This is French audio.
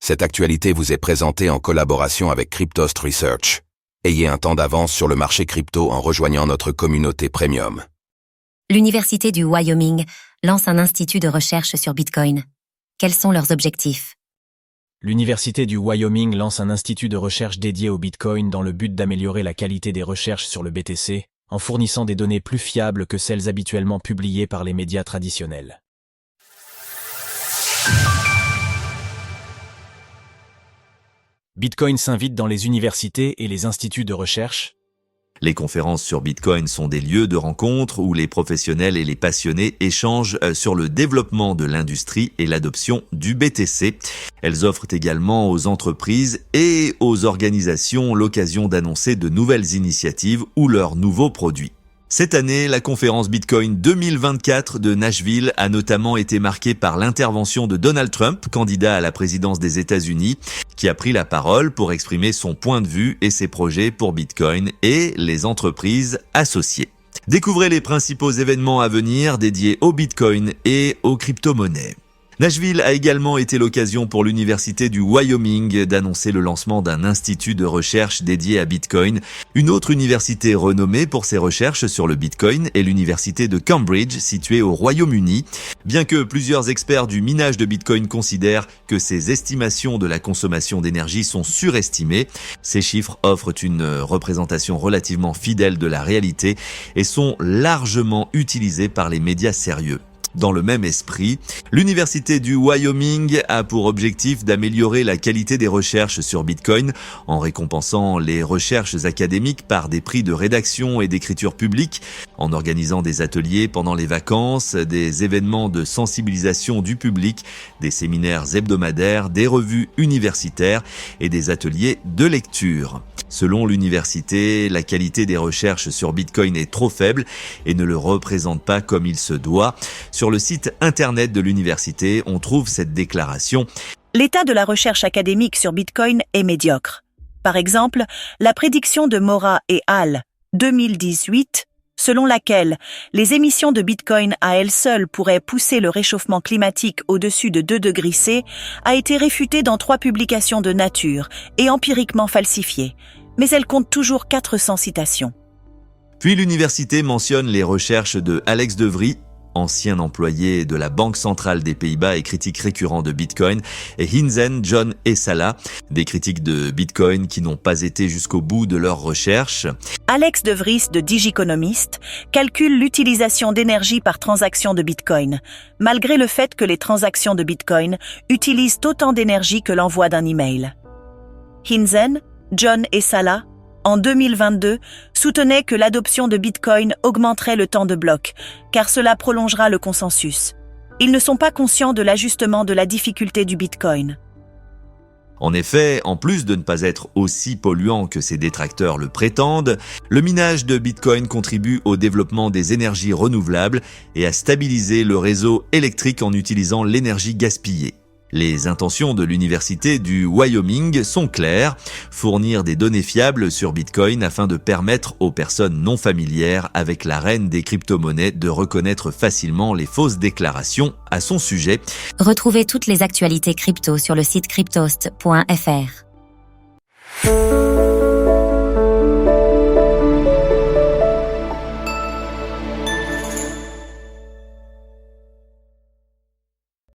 Cette actualité vous est présentée en collaboration avec Cryptost Research. Ayez un temps d'avance sur le marché crypto en rejoignant notre communauté premium. L'Université du Wyoming lance un institut de recherche sur Bitcoin. Quels sont leurs objectifs? L'Université du Wyoming lance un institut de recherche dédié au Bitcoin dans le but d'améliorer la qualité des recherches sur le BTC, en fournissant des données plus fiables que celles habituellement publiées par les médias traditionnels. Bitcoin s'invite dans les universités et les instituts de recherche. Les conférences sur Bitcoin sont des lieux de rencontre où les professionnels et les passionnés échangent sur le développement de l'industrie et l'adoption du BTC. Elles offrent également aux entreprises et aux organisations l'occasion d'annoncer de nouvelles initiatives ou leurs nouveaux produits. Cette année, la conférence Bitcoin 2024 de Nashville a notamment été marquée par l'intervention de Donald Trump, candidat à la présidence des États-Unis, qui a pris la parole pour exprimer son point de vue et ses projets pour Bitcoin et les entreprises associées. Découvrez les principaux événements à venir dédiés au Bitcoin et aux crypto-monnaies. Nashville a également été l'occasion pour l'Université du Wyoming d'annoncer le lancement d'un institut de recherche dédié à Bitcoin. Une autre université renommée pour ses recherches sur le Bitcoin est l'Université de Cambridge, située au Royaume-Uni. Bien que plusieurs experts du minage de Bitcoin considèrent que ces estimations de la consommation d'énergie sont surestimées, ces chiffres offrent une représentation relativement fidèle de la réalité et sont largement utilisés par les médias sérieux. Dans le même esprit, l'Université du Wyoming a pour objectif d'améliorer la qualité des recherches sur Bitcoin en récompensant les recherches académiques par des prix de rédaction et d'écriture publique, en organisant des ateliers pendant les vacances, des événements de sensibilisation du public, des séminaires hebdomadaires, des revues universitaires et des ateliers de lecture. Selon l'université, la qualité des recherches sur Bitcoin est trop faible et ne le représente pas comme il se doit. Sur le site internet de l'université, on trouve cette déclaration. L'état de la recherche académique sur Bitcoin est médiocre. Par exemple, la prédiction de Mora et al. 2018, selon laquelle les émissions de Bitcoin à elles seules pourraient pousser le réchauffement climatique au-dessus de 2 degrés C, a été réfutée dans 3 publications de Nature et empiriquement falsifiée. Mais elle compte toujours 400 citations. Puis l'université mentionne les recherches de Alex De Vries, ancien employé de la Banque centrale des Pays-Bas et critique récurrent de Bitcoin, et Hinzen, John et Salah, des critiques de Bitcoin qui n'ont pas été jusqu'au bout de leurs recherches. Alex De Vries de Digiconomist calcule l'utilisation d'énergie par transaction de Bitcoin, malgré le fait que les transactions de Bitcoin utilisent autant d'énergie que l'envoi d'un email. Hinzen, John et Salah, en 2022, soutenaient que l'adoption de Bitcoin augmenterait le temps de bloc, car cela prolongera le consensus. Ils ne sont pas conscients de l'ajustement de la difficulté du Bitcoin. En effet, en plus de ne pas être aussi polluant que ses détracteurs le prétendent, le minage de Bitcoin contribue au développement des énergies renouvelables et à stabiliser le réseau électrique en utilisant l'énergie gaspillée. Les intentions de l'Université du Wyoming sont claires, fournir des données fiables sur Bitcoin afin de permettre aux personnes non familières avec la reine des crypto-monnaies de reconnaître facilement les fausses déclarations à son sujet. Retrouvez toutes les actualités crypto sur le site cryptost.fr.